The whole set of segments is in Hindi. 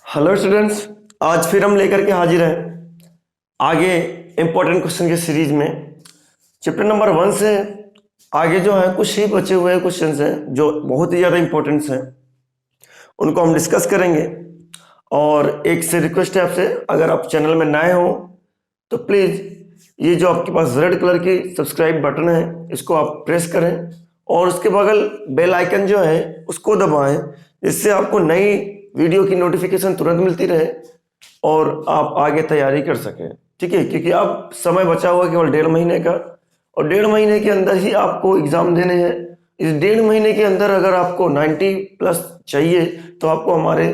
हेलो स्टूडेंट्स, आज फिर हम लेकर के हाजिर हैं आगे इम्पोर्टेंट क्वेश्चन के सीरीज में। चैप्टर नंबर 1 से आगे जो है कुछ ही बचे हुए क्वेश्चंस हैं जो बहुत ही ज़्यादा इम्पोर्टेंट्स हैं, उनको हम डिस्कस करेंगे। और एक से रिक्वेस्ट है आपसे, अगर आप चैनल में नए हो तो प्लीज़ ये जो आपके पास रेड कलर की सब्सक्राइब बटन है इसको आप प्रेस करें और उसके बगल बेल आइकन जो है उसको दबाएं, जिससे आपको नई वीडियो की नोटिफिकेशन तुरंत मिलती रहे और आप आगे तैयारी कर सकें। ठीक है, क्योंकि अब समय बचा हुआ केवल 1.5 महीने का और 1.5 महीने के अंदर ही आपको एग्जाम देने हैं। इस 1.5 महीने के अंदर अगर आपको 90+ चाहिए तो आपको हमारे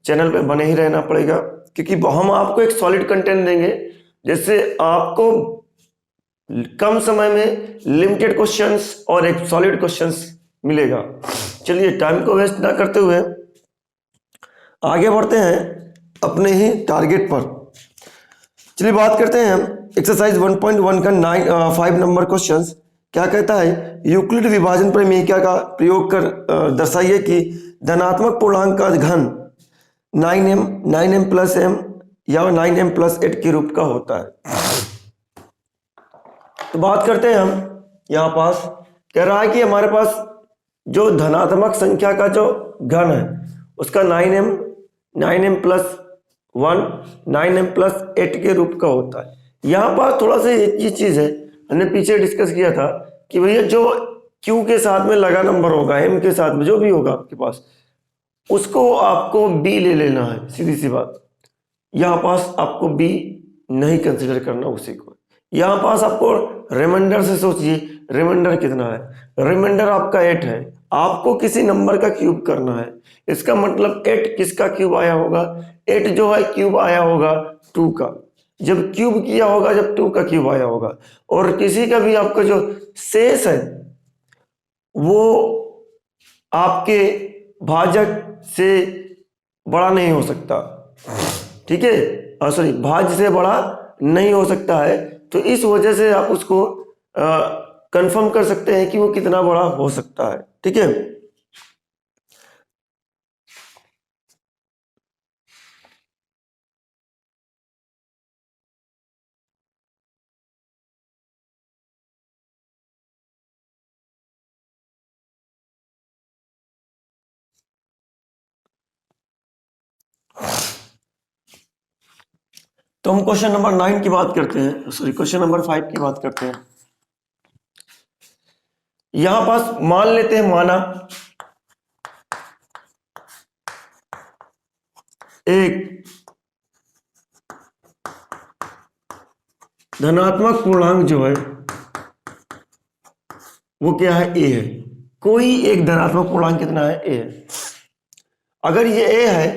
चैनल पे बने ही रहना पड़ेगा, क्योंकि हम आपको एक सॉलिड कंटेंट देंगे जिससे आपको कम समय में लिमिटेड क्वेश्चंस और एक सॉलिड क्वेश्चंस मिलेगा। चलिए टाइम को वेस्ट ना करते हुए आगे बढ़ते हैं अपने ही टारगेट पर। चलिए बात करते हैं एक्सरसाइज 1.1 का 5 नंबर क्वेश्चंस। क्या कहता है, यूक्लिड विभाजन प्रमेय का प्रयोग कर दर्शाइए कि धनात्मक पूर्णांक का घन 9m 9m प्लस m या 9m प्लस 8 के रूप का होता है। तो बात करते हैं हम यहाँ पास, कह रहा है कि हमारे पास जो धनात्मक संख्या का जो घन है उसका 9m प्लस 1 9m प्लस 8 के रूप का होता है। यहाँ पर थोड़ा सा एक ही चीज़ है, हमने पीछे डिस्कस किया था कि भैया जो q के साथ में लगा नंबर होगा, m के साथ में जो भी होगा आपके पास, उसको आपको b ले लेना है। सीधी सी बात, यहाँ पास आपको b नहीं कंसिडर करना उसी को। यहाँ पास आपको रिमाइंडर से सोचिए, रिमाइंडर कितना है, रिमाइंडर आपका 8 है, आपको किसी नंबर का क्यूब करना है। इसका मतलब 8 किसका क्यूब आया होगा, 8 जो है क्यूब आया होगा 2 का। जब क्यूब किया होगा, जब 2 का क्यूब आया होगा। और किसी का भी आपका जो शेष है वो आपके भाजक से बड़ा नहीं हो सकता। ठीक है, सॉरी, भाज्य से बड़ा नहीं हो सकता है। तो इस वजह से आप उसको कंफर्म कर सकते हैं कि वो कितना बड़ा हो सकता है। ठीक है, तो हम क्वेश्चन नंबर 9 की बात करते हैं, सॉरी क्वेश्चन नंबर 5 की बात करते हैं। यहां पास मान लेते हैं, माना एक धनात्मक पूर्णांक जो है वो क्या है, a है। कोई एक धनात्मक पूर्णांक कितना है, a है। अगर ये a है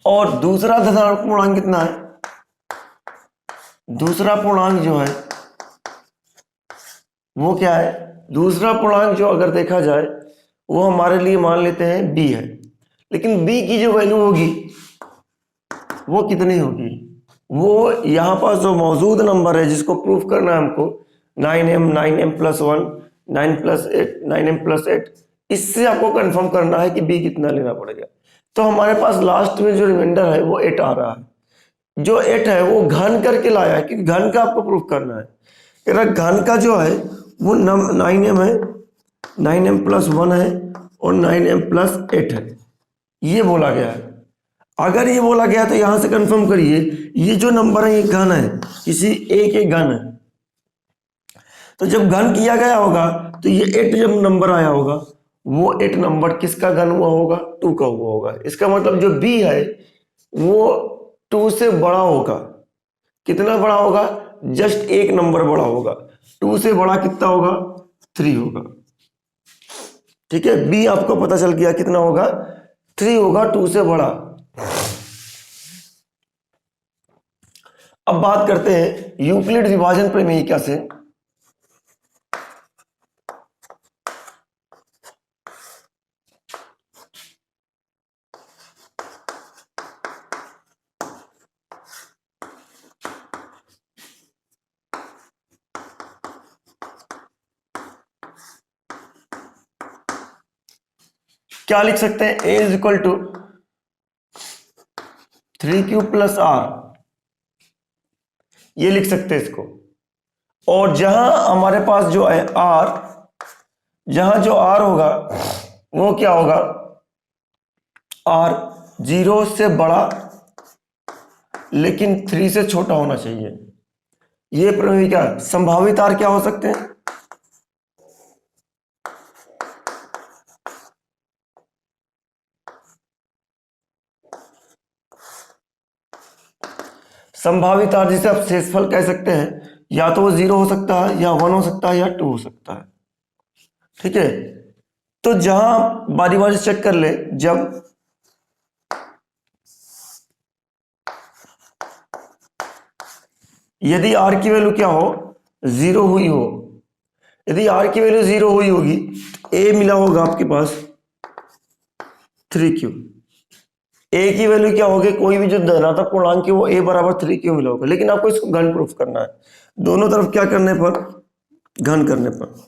और दूसरा धनात्मक पूर्णांक कितना है, दूसरा पूर्णांक जो है वो क्या है, दूसरा पूर्णांक जो अगर देखा जाए वो हमारे लिए मान लेते हैं b है। लेकिन b की जो वैल्यू होगी वो कितनी होगी, वो यहाँ पास जो मौजूद नंबर है जिसको प्रूफ करना है हमको, 9m plus 1 9 plus 8 9m plus 8, इससे आपको कंफर्म करना है कि b कितना लेना पड़ेगा। तो हमारे पास लास्ट में जो रिमाइंडर है वो 8 आ रहा है। जो 8 है वो घन करके लाया है, क्योंकि घन का आपको प्रूफ करना है। अगर घन का जो है वो 9m है, 9m प्लस 1 है और 9m प्लस 8 है, ये बोला गया है। अगर ये बोला गया तो यहां से कंफर्म करिए ये जो नंबर है ये घन है, किसी एक एक घन है। तो जब घन किया गया होगा तो ये 8 जब नंबर आया होगा वो 8 नंबर किसका घन हुआ होगा, 2 का हुआ होगा। इसका मतलब जो b है वो 2 से बड़ा होगा। कितना बड़ा होगा, जस्ट एक नंबर बड़ा होगा। 2 से बड़ा कितना होगा, 3 होगा। ठीक है, b आपको पता चल गया कितना होगा, 3 होगा, 2 से बड़ा। अब बात करते हैं यूक्लिड विभाजन प्रमेय से। क्या लिख सकते हैं, a is equal to 3 cube plus R, ये लिख सकते हैं इसको। और जहां हमारे पास जो है आर, जहां जो आर होगा वो क्या होगा, आर 0 से बड़ा लेकिन 3 से छोटा होना चाहिए। ये प्रमेय क्या, संभावित आर क्या हो सकते हैं, संभावित आर जिसे आप शेषफल कह सकते हैं, या तो वो 0 हो सकता है, या 1 हो सकता है, या 2 हो सकता है। ठीक है, तो जहां बारी बारी से चेक कर ले, जब यदि आर की वैल्यू क्या हो, 0 हुई हो, यदि आर की वैल्यू 0 हुई होगी, ए मिला होगा आपके पास 3 क्यू। ए की वैल्यू क्या होगी, कोई भी जो धनात्मक पूर्णांक है वो ए बराबर 3 क्यू मिला होगा, लेकिन आपको इसको घन प्रूफ करना है, दोनों तरफ क्या करने पर, घन करने पर।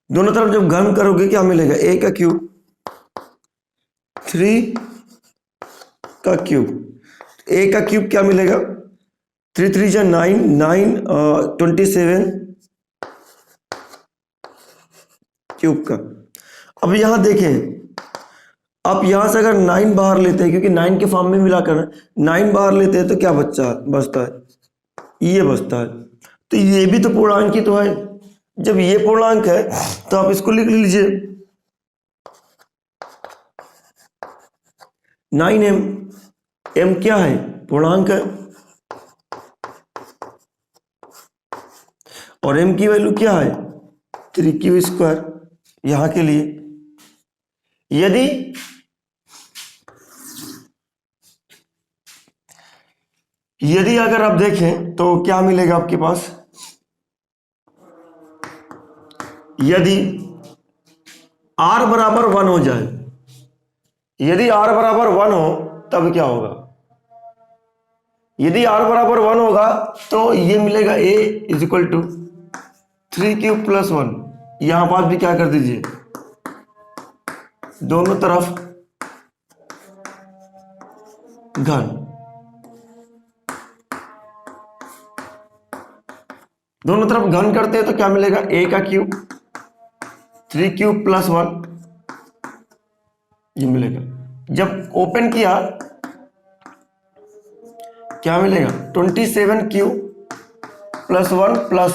दोनों तरफ जब घन करोगे क्या मिलेगा, ए का क्यूब 3 का क्यूब, ए का क्यूब क्या मिलेगा, 3 3 जा 9 9 27 क्यूब का। अब यहां देखें, आप यहां से अगर 9 बाहर लेते हैं, क्योंकि 9 के फॉर्म में मिलाकर 9 बाहर लेते हैं तो क्या बचता है, ये बचता है। तो ये भी तो पूर्णांक ही तो है, जब ये पूर्णांक है तो आप इसको लिख लीजिए 9m। m क्या है, पूर्णांक है, और m की वैल्यू क्या है 3 क्यू स्क्वायर। यहां के लिए यदि अगर आप देखें तो क्या मिलेगा आपके पास, यदि r बराबर 1 हो जाए, यदि r बराबर 1 हो तब क्या होगा, यदि r बराबर 1 होगा तो ये मिलेगा a is equal to 3 cube plus 1। यहां पास भी क्या कर दीजिए, दोनों तरफ घन, दोनों तरफ घन करते हैं तो क्या मिलेगा, a का क्यूब 3 क्यूब प्लस 1 ये मिलेगा। जब ओपन किया क्या मिलेगा, 27 cube plus 1 plus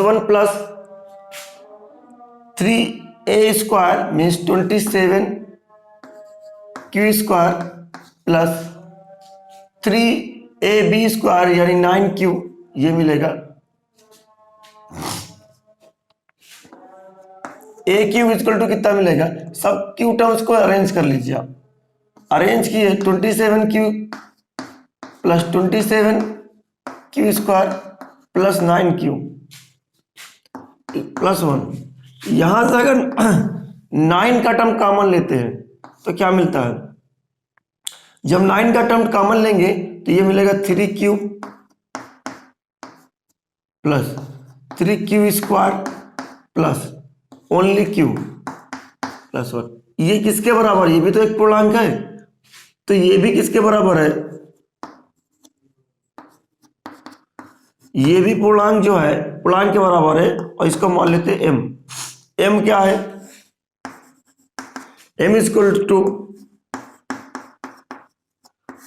1 plus 3a² means 27 क्यू² प्लस 3ab² यानी 9 क्यू, ये मिलेगा। a क्यूब इक्वल टू कितना मिलेगा, सब क्यू टर्म्स को अरेंज कर लीजिए आप, अरेंज किए 27 क्यू प्लस 27 क्यू² प्लस 9 क्यू प्लस 1। यहां से अगर 9 का टर्म कॉमन लेते हैं तो क्या मिलता है, जब 9 का टर्म कॉमन लेंगे तो ये मिलेगा 3 क्यू प्लस 3 क्यू² प्लस ओनली क्यू प्लस 1। ये किसके बराबर, ये भी तो एक पूर्णांक है, तो ये भी किसके बराबर है, ये भी पूर्णांक जो है पूर्णांक के बराबर है, और इसको मान लेते हैं m। m क्या है, m इक्वल टू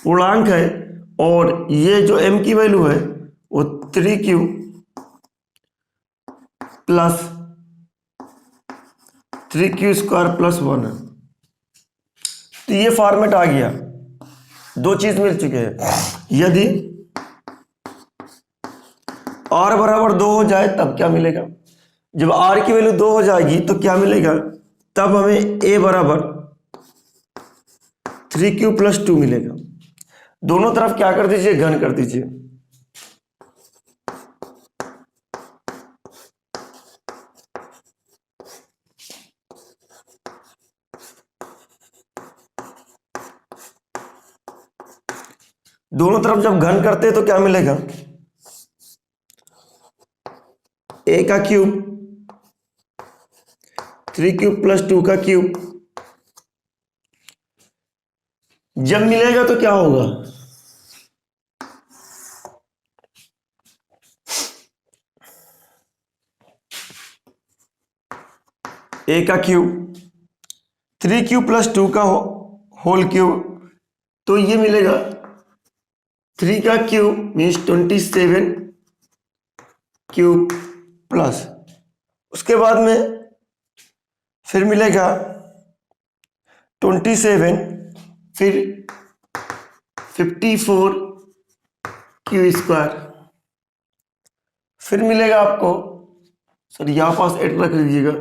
पूर्णांक है, और ये जो m की वैल्यू है वो 3 क्यू प्लस 3 क्यू² प्लस 1 है। तो ये फॉर्मेट आ गया, दो चीज मिल चुके हैं। यदि r बराबर 2 हो जाए तब क्या मिलेगा, जब r की वैल्यू 2 हो जाएगी तो क्या मिलेगा, तब हमें a बराबर 3 क्यू प्लस 2 मिलेगा। दोनों तरफ क्या कर दीजिए, घन कर दीजिए। दोनों तरफ जब घन करते हैं तो क्या मिलेगा, a का क्यूब 3 क्यूब प्लस 2 का क्यूब, जब मिलेगा तो क्या होगा, a का क्यूब 3 क्यूब प्लस 2 का होल क्यूब, तो ये मिलेगा 3 का क्यूब मीन्स 27 क्यूब प्लस, उसके बाद में फिर मिलेगा 27 फिर 54 क्यू स्क्वायर, फिर मिलेगा आपको, सर यहां पास 8 रख लीजिएगा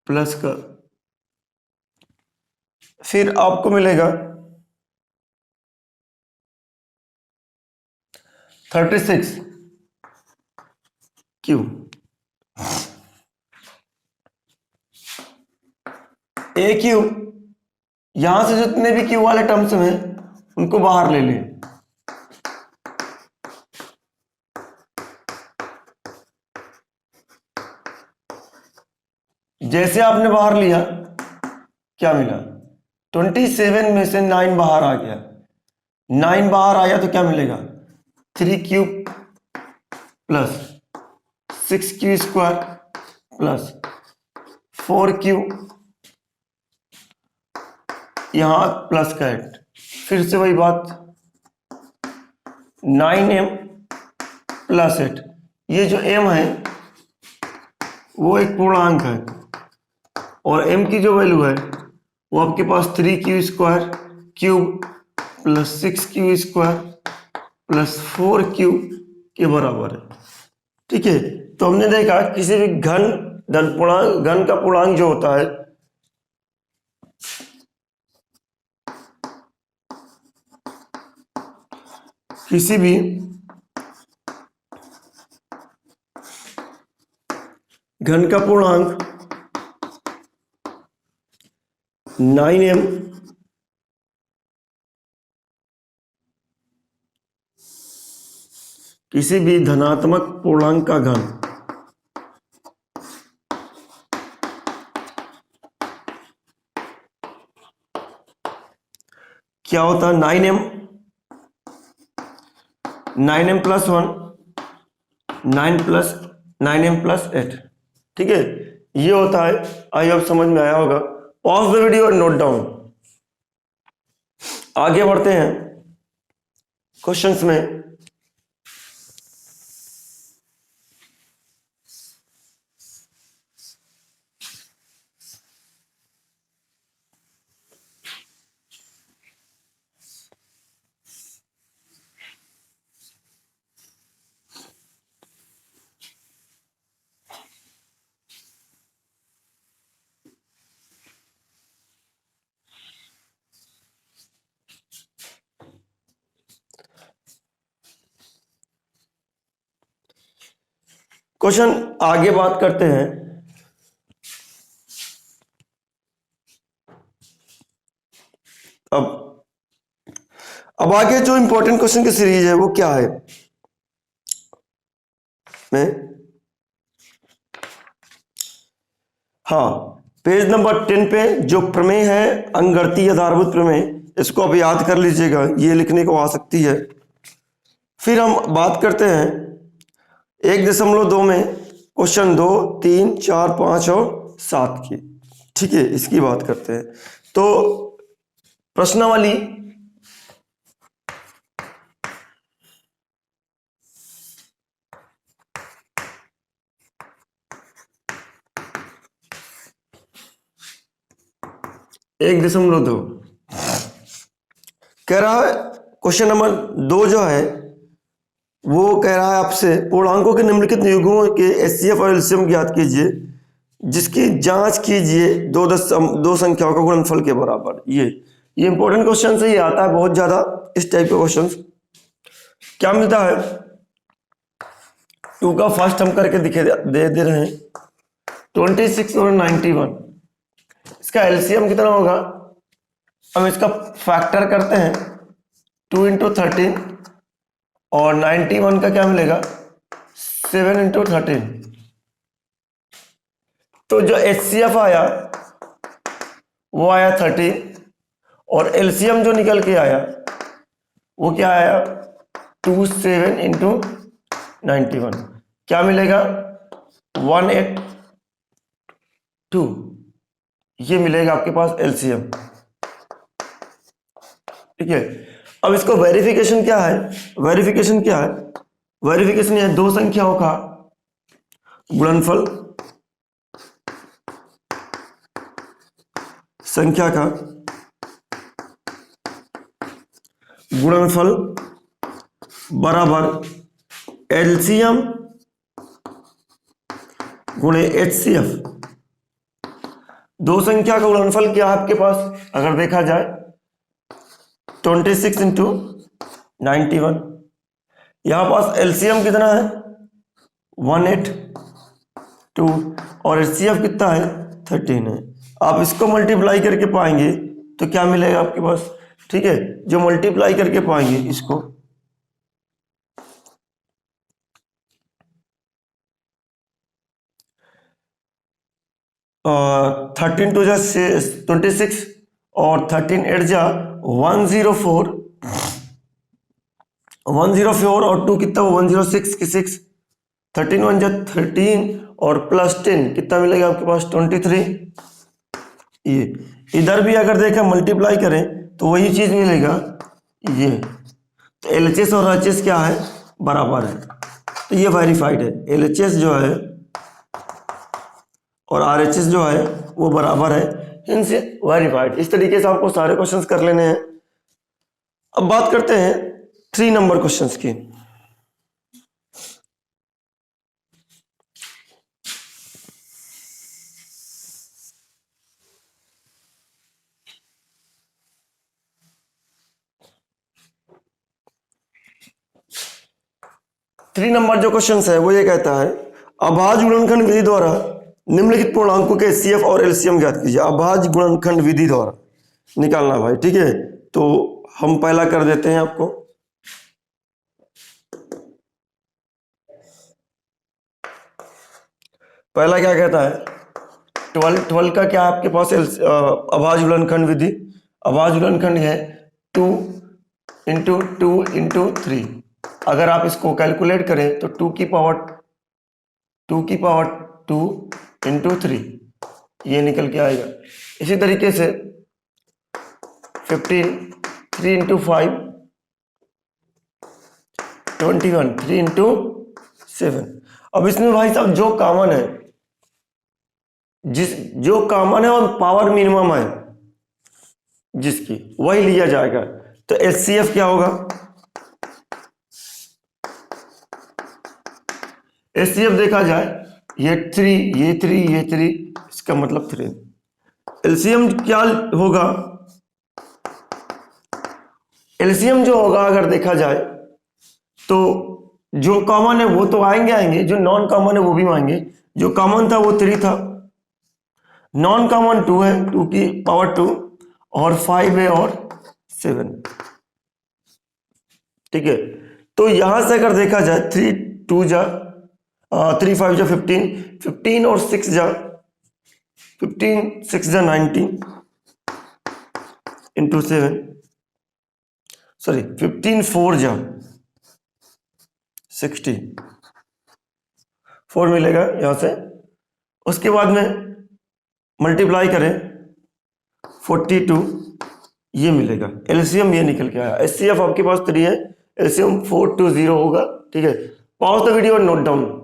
प्लस का, फिर आपको मिलेगा 36 क्यू, ए क्यू, यहां से जितने भी क्यू वाले टर्म्स हैं उनको बाहर ले लें, जैसे आपने बाहर लिया क्या मिला, 27 में से 9 बाहर आ गया, 9 बाहर आया तो क्या मिलेगा, 3 cube plus 6 Q square plus 4 Q, यहां प्लस का 8, फिर से वही बात 9m प्लस 8, ये जो m है वो एक पूर्णांक है और m की जो वैल्यू है वो आपके पास 3 Q square cube plus 6 Q square plus 4 Q के बराबर है। ठीक है, तो हमने देखा किसी भी घन का पूर्णांक जो होता है किसी भी घन का पूर्णांक 9m किसी भी धनात्मक पूर्णांक का घन क्या होता है, 9m प्लस 1 9m प्लस 8। ठीक है, ये होता है, आई होप समझ में आया होगा। पॉज द वीडियो और नोट डाउन। आगे बढ़ते हैं क्वेश्चंस में। क्वेश्चन आगे बात करते हैं। अब आगे जो इंपॉर्टेंट क्वेश्चन की सीरीज है वो क्या है, मैं हाँ पेज नंबर 10 पे जो प्रमेय है अंगगणितीय आधारभूत प्रमेय, इसको अब याद कर लीजिएगा, ये लिखने को आ सकती है। फिर हम बात करते हैं 1.2 में क्वेश्चन 2, 3, 4, 5 और 7 की। ठीक है, इसकी बात करते हैं। तो प्रश्नावली एक 1.2 कह रहा है, क्वेश्चन नंबर 2 जो है वो कह रहा है आपसे पूर्णांकों के निम्नलिखित युग्मों के एचसीएफ और एलसीएम ज्ञात कीजिए, जिसकी जांच कीजिए दो संख्याओं का गुणनफल के बराबर। ये इंपॉर्टेंट क्वेश्चन से ये आता है बहुत ज्यादा, इस टाइप के क्वेश्चन। क्या मिलता है, 2 का फर्स्ट हम करके दे रहे हैं 26 और 91, इसका एलसीएम कितना होगा, हम इसका फैक्टर करते हैं 2 इंटू 13 और 91 का क्या मिलेगा 7 इंटू 13। तो जो HCF आया वो आया 13 और LCM जो निकल के आया वो क्या आया 27 इंटू 91, क्या मिलेगा 182, ये मिलेगा आपके पास LCM। ठीक है, अब इसको वेरिफिकेशन क्या है, वेरिफिकेशन क्या है, वेरिफिकेशन है दो संख्याओं का गुणनफल, संख्या का गुणनफल बराबर LCM गुणे HCF। दो संख्या का गुणनफल क्या है आपके पास, अगर देखा जाए 26 इंटू 91, यहां पास LCM कितना है 182 और HCF कितना है 13 है। आप इसको मल्टीप्लाई करके पाएंगे तो क्या मिलेगा आपके पास, ठीक है, जो मल्टीप्लाई करके पाएंगे इसको 13 टू जा 26 और 13 8 जा 104 और 2 कितना 106 की 6, 13 1 जा 13 और प्लस 10 कितना मिलेगा आपके पास 23। ये इधर भी अगर देखें मल्टीप्लाई करें तो वही चीज मिलेगा ये, तो LHS और RHS क्या है बराबर है, तो ये वेरीफाइड है, LHS जो है और RHS जो है वो बराबर है, इनसे वेरीफाइड। इस तरीके से आपको सारे क्वेश्चंस कर लेने हैं। अब बात करते हैं 3 नंबर क्वेश्चंस की। थ्री नंबर जो क्वेश्चन है वो ये कहता है अभाज्य गुणनखंड विधि द्वारा निम्नलिखित पूर्णांकों के HCF और LCM ज्ञात कीजिए। अभाज्य गुणनखंड विधि द्वारा निकालना भाई, ठीक है, तो हम पहला कर देते हैं आपको। पहला क्या कहता है 12 का क्या आपके पास अभाज्य गुणनखंड विधि, अभाज्य गुणनखंड है 2 इंटू 2 इंटू 3। अगर आप इसको कैलकुलेट करें तो 2 की पावर 2 इंटू 3 ये निकल के आएगा। इसी तरीके से 15 3 इंटू 5 21 3 इंटू 7। अब इसमें भाई साहब जो कॉमन है, जो कॉमन है और पावर मिनिमम है जिसकी, वही लिया जाएगा। तो HCF क्या होगा, HCF देखा जाए ये 3 ये 3 ये 3, इसका मतलब 3। LCM क्या होगा, LCM जो होगा अगर देखा जाए तो जो कॉमन है वो तो आएंगे, जो नॉन कॉमन है वो भी आएंगे। जो कॉमन था वो 3 था, नॉन कॉमन 2 है, 2 की पावर 2 और 5 है और 7, ठीक है। तो यहां से अगर देखा जाए 3 2 जा 3 5 जा 15 15 और 6 जा 15 6 जा 19 इंटू 7, सॉरी 15 4 जा 60 4 मिलेगा यहां से। उसके बाद में मल्टीप्लाई करें 42 ये मिलेगा, LCM ये निकल के आया। HCF आपके पास 3 है, LCM 420 होगा, ठीक है। पॉज द वीडियो और नोट डाउन,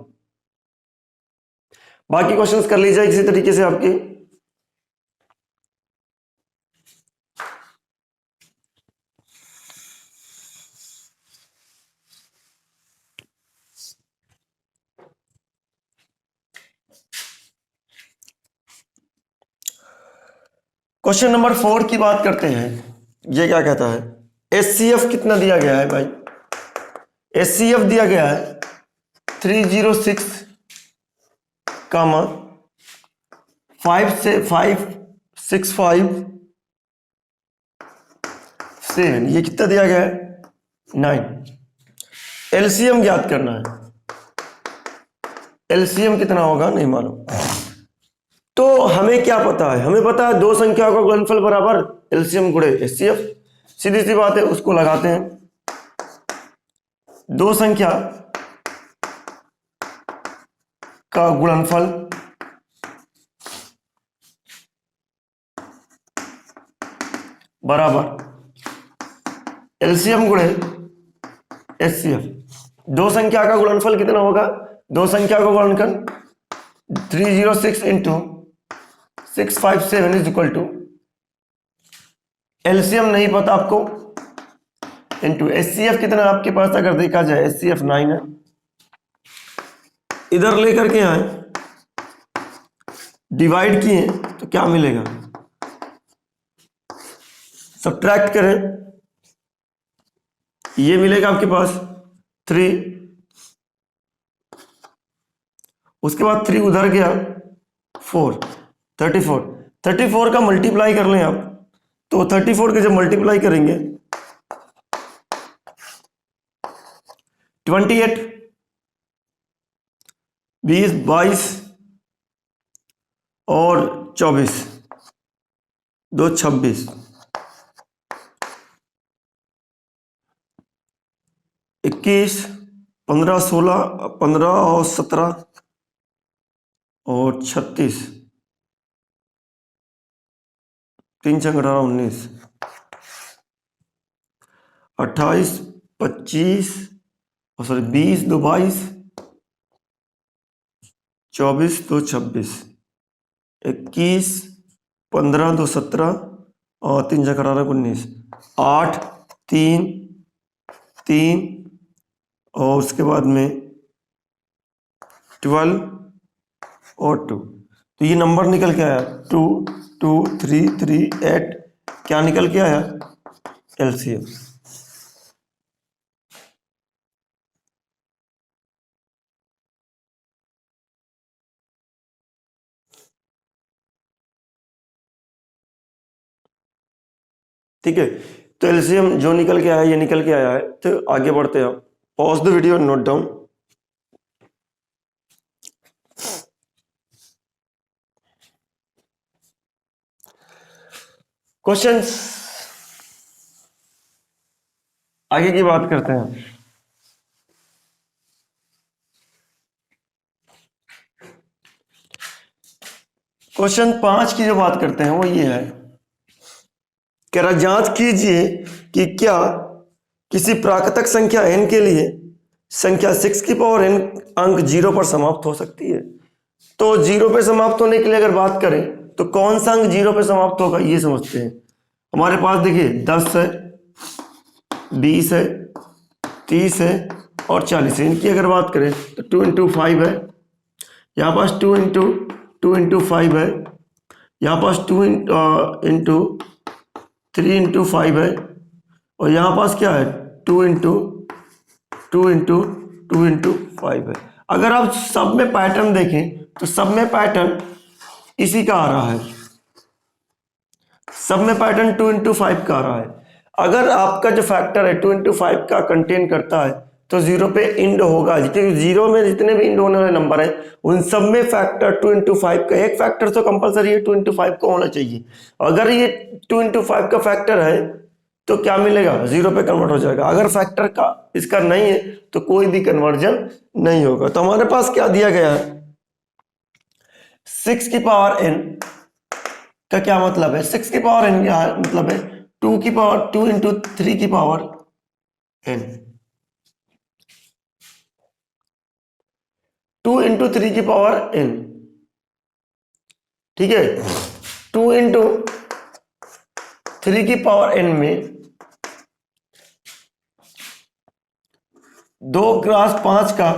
बाकी क्वेश्चंस कर लीजिए इसी तरीके से आपके। क्वेश्चन नंबर 4 की बात करते हैं। ये क्या कहता है, HCF कितना दिया गया है भाई, HCF दिया गया है 306 कामा 5 से 5 6 5 7, ये कितना दिया गया है 9। एलसीएम ज्ञात करना है। एलसीएम कितना होगा नहीं मालूम। तो हमें क्या पता है, हमें पता है दो संख्याओं का गुणनफल बराबर एलसीएम गुणे एचसीएफ। सीधी सी बात है, उसको लगाते हैं। दो संख्या का गुणनफल बराबर एलसीएम गुणे एचसीएफ। दो संख्या का गुणनफल कितना होगा, दो संख्या का गुणनफल 306 into 657 is equal to, LCM नहीं पता आपको, इंटू एचसीएफ कितना आपके पास अगर देखा जाए एचसीएफ 9 है। इधर लेकर के आए डिवाइड किए तो क्या मिलेगा, सब्ट्रैक्ट करें, ये मिलेगा आपके पास 3, उसके बाद 3 उधर गया 4, 34 का मल्टीप्लाई कर लें आप, तो 34 के जब मल्टीप्लाई करेंगे 28, 20, 22 और 24, 2 26, 21, 15, 16, 15 और 17 और 36, 3 6 18 19, 28, 25 और सॉरी 20, 2 22, 24, 2 26, 21, 15, 2 17 और 3 6 18 19, 8 3 3 और उसके बाद में 12 और 2। तो ये नंबर निकल के आया 2 2 3 3 8, क्या निकल के आया एलसीएम। ठीक है, तो एलसीएम जो निकल के आया ये निकल के आया है। तो आगे बढ़ते हैं, pause the video, note down. Questions आगे की बात करते हैं। क्वेश्चन 5 की जो बात करते हैं वो ये है, कह रहा जांच कीजिए कि क्या किसी प्राकृतिक संख्या n के लिए संख्या 6 की पावर n अंक 0 पर समाप्त हो सकती है। तो 0 पे समाप्त होने के लिए अगर बात करें तो कौन सा अंक 0 पे समाप्त होगा ये समझते हैं। हमारे पास देखिए 10 है, 20 है, 30 है और 40 है। इनकी अगर बात करें तो 2 इंटू 5 है, यहाँ पास 2 इंटू 5 है, यहाँ पास 2 इंटू 3 इंटू 5 है और यहाँ पास क्या है 2 इंटू 5 है। अगर आप सब में पैटर्न देखें तो सब में पैटर्न इसी का आ रहा है, सब में पैटर्न 2 इंटू 5 का आ रहा है। अगर आपका जो फैक्टर है 2 इंटू 5 का कंटेन करता है तो 0 पे इंड होगा, क्योंकि 0 में जितने भी इंड होने वाले नंबर है उन सब में फैक्टर 2 इंटू 5 का एक फैक्टर तो कंपलसरी है 2 इंटू 5 का होना चाहिए। अगर ये 2 इंटू 5 का फैक्टर है तो क्या मिलेगा 0 पे कन्वर्ट हो जाएगा। अगर फैक्टर का इसका नहीं है तो कोई भी कन्वर्जन नहीं होगा। तो हमारे पास क्या दिया गया है, 6 की पावर n का क्या मतलब है, 6 की पावर n का मतलब है 2 की पावर 2 इंटू 3 की पावर n, 2 इंटू 3 की पावर n, ठीक है। 2 इंटू 3 की पावर n में 2 क्रॉस 5 का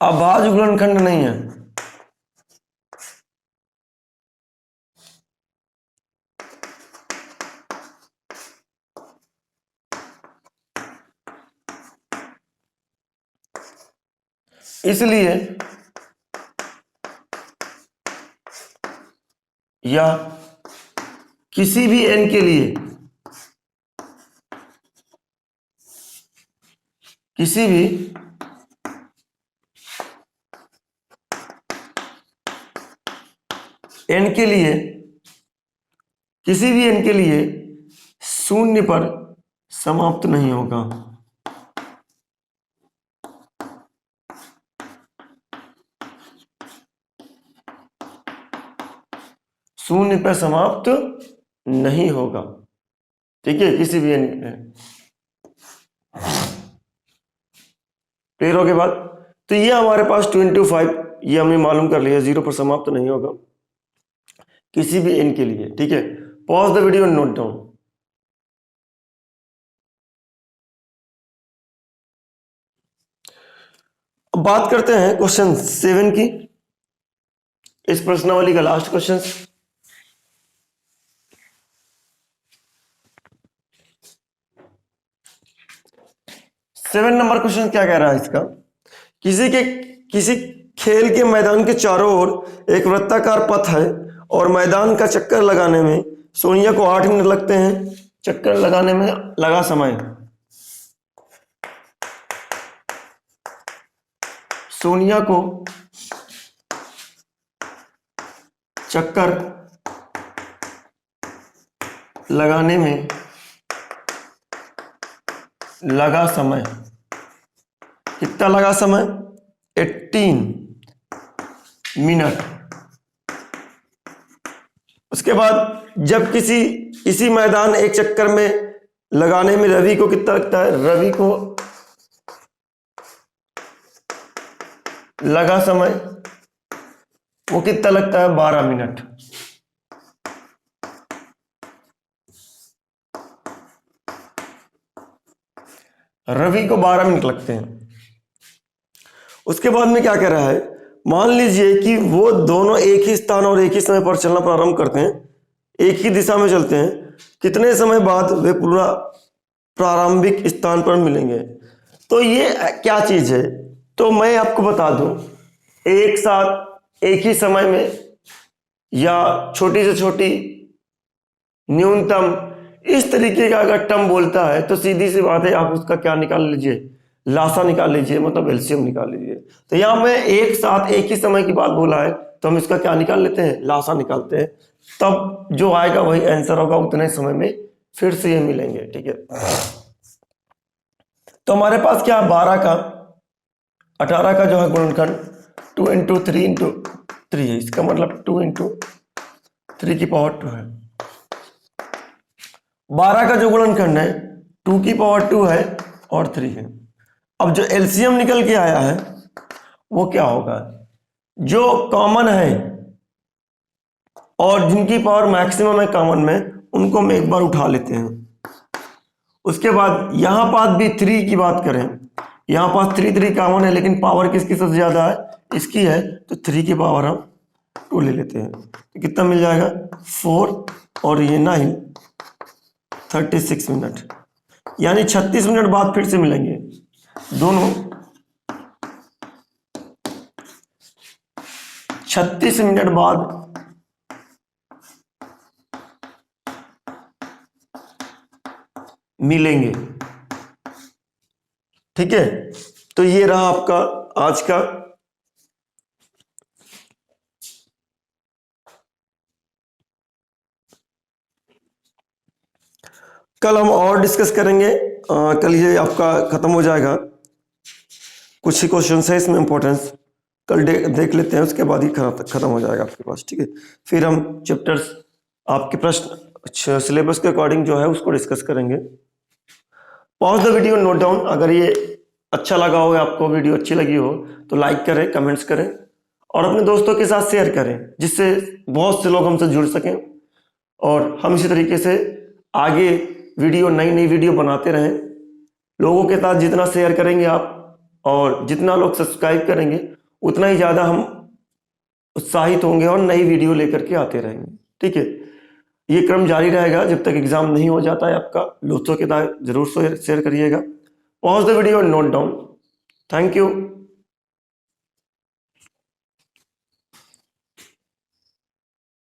अभाज्य गुणनखंड नहीं है, इसलिए या किसी भी n के लिए किसी भी n के लिए, किसी भी n के लिए शून्य पर समाप्त नहीं होगा। शून्य पर समाप्त नहीं होगा, ठीक है, किसी भी n क्लियर हो गया बात। तो ये हमारे पास 2 into 5 ये हमने मालूम कर लिया, 0 पर समाप्त नहीं होगा किसी भी n के लिए, ठीक है। Pause the video and note down. अब बात करते हैं क्वेश्चन 7 की, इस प्रश्नावली का लास्ट क्वेश्चन। 7 नंबर क्वेश्चन क्या कह रहा है इसका, किसी खेल के मैदान के चारों ओर एक वृत्ताकार पथ है और मैदान का चक्कर लगाने में सोनिया को 8 मिनट लगते हैं। चक्कर लगाने में लगा समय, सोनिया को चक्कर लगाने में लगा समय, कितना लगा समय, 18 मिनट। उसके बाद जब किसी मैदान एक चक्कर में लगाने में रवि को कितना लगता है, रवि को लगा समय वो कितना लगता है, 12 मिनट। रवि को 12 मिनट लगते हैं। उसके बाद में क्या कह रहा है, मान लीजिए कि वो दोनों एक ही स्थान और एक ही समय पर चलना प्रारंभ करते हैं, एक ही दिशा में चलते हैं, कितने समय बाद वे पूरा प्रारंभिक स्थान पर मिलेंगे। तो ये क्या चीज है, तो मैं आपको बता दूं, एक साथ एक ही समय में या छोटी से छोटी न्यूनतम, इस तरीके का अगर टर्म बोलता है तो सीधी सी बात है, आप उसका क्या निकाल लीजिए, लासा निकाल लीजिए, मतलब एलसीएम निकाल लीजिए। तो यहां में एक साथ एक ही समय की बात बोला है तो हम इसका क्या निकाल लेते हैं, लासा निकालते हैं, तब जो आएगा वही आंसर होगा, उतने समय में फिर से ये मिलेंगे, ठीक है। तो हमारे पास क्या 12 का 18 का जो है गुणनखंड 2 into 3 into 3 है, इसका मतलब 2 into 3 की पावर 2 है। 12 का जो गुणनखंड है 2 की पावर 2 है और 3 है। अब जो एलसीएम निकल के आया है वो क्या होगा, जो कॉमन है और जिनकी पावर मैक्सिमम है कॉमन में, उनको हम एक बार उठा लेते हैं। उसके बाद यहां पास भी 3 की बात करें, यहां पास 3 कॉमन है, लेकिन पावर किसकी सबसे ज्यादा है, इसकी है, तो 3 की पावर हम 2 ले लेते हैं। तो कितना मिल जाएगा, 4 और ये 9, 36 मिनट, यानी 36 मिनट बाद फिर से मिलेंगे दोनों। 36 मिनट बाद मिलेंगे, ठीक है। तो ये रहा आपका आज का कल हम और डिस्कस करेंगे। कल ये आपका खत्म हो जाएगा, कुछ ही क्वेश्चन है इसमें इंपॉर्टेंस, कल देख लेते हैं, उसके बाद ही खत्म हो जाएगा आपके पास, ठीक है। फिर हम चैप्टर्स आपके प्रश्न सिलेबस के अकॉर्डिंग जो है उसको डिस्कस करेंगे। Pause the video, note down. अगर ये अच्छा लगा हो, आपको वीडियो अच्छी लगी हो तो लाइक करें, कमेंट्स करें और अपने दोस्तों के साथ शेयर करें, जिससे बहुत से लोग हमसे जुड़ सकें और हम इसी तरीके से आगे नई नई वीडियो बनाते रहें। लोगों के साथ जितना शेयर करेंगे आप और जितना लोग सब्सक्राइब करेंगे, उतना ही ज़्यादा हम उत्साहित होंगे और नई वीडियो लेकर के आते रहेंगे, ठीक है। ये क्रम जारी रहेगा जब तक एग्जाम नहीं हो जाता है आपका। दोस्तों के साथ जरूर शेयर करिएगा। Pause the video and note down. Thank you.